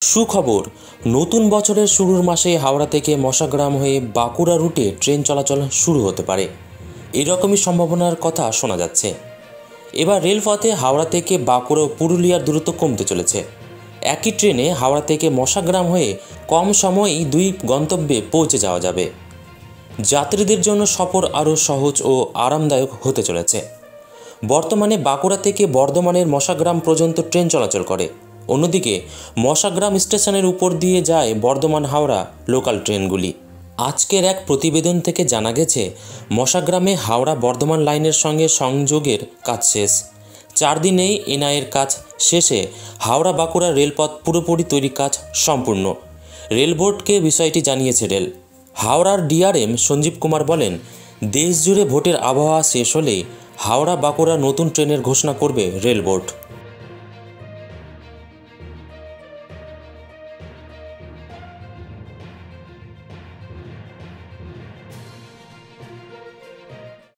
সুখবর, নতুন বছরের শুরুর মাসে হাওড়া থেকে মশাগ্রাম হয়ে বাঁকুড়া রুটে ট্রেন চলাচল শুরু হতে পারে, এরকমই সম্ভাবনার কথা শোনা যাচ্ছে। এবার রেলপথে হাওড়া থেকে বাঁকুড়া ও পুরুলিয়ার দূরত্ব কমতে চলেছে। একই ট্রেনে হাওড়া থেকে মশাগ্রাম হয়ে কম সময়েই দুই গন্তব্যে পৌঁছে যাওয়া যাবে। যাত্রীদের জন্য সফর আরও সহজ ও আরামদায়ক হতে চলেছে। বর্তমানে বাঁকুড়া থেকে বর্ধমানের মশাগ্রাম পর্যন্ত ট্রেন চলাচল করে। অন্যদিকে মশাগ্রাম স্টেশনের উপর দিয়ে যায় বর্ধমান হাওড়া লোকাল ট্রেনগুলি। আজকের এক প্রতিবেদন থেকে জানা গেছে, মশাগ্রামে হাওড়া বর্ধমান লাইনের সঙ্গে সংযোগের কাজ শেষ। 4 দিনেই এনআইয়ের কাজ শেষে হাওড়া বাঁকুড়া রেলপথ পুরোপুরি তৈরি, কাজ সম্পূর্ণ। রেলবোর্ডকে বিষয়টি জানিয়েছে রেল। হাওড়ার ডিআরএম সঞ্জীব কুমার বলেন, দেশ জুড়ে ভোটের আবহাওয়া শেষ হলে হাওড়া বাঁকুড়া নতুন ট্রেনের ঘোষণা করবে রেলবোর্ড।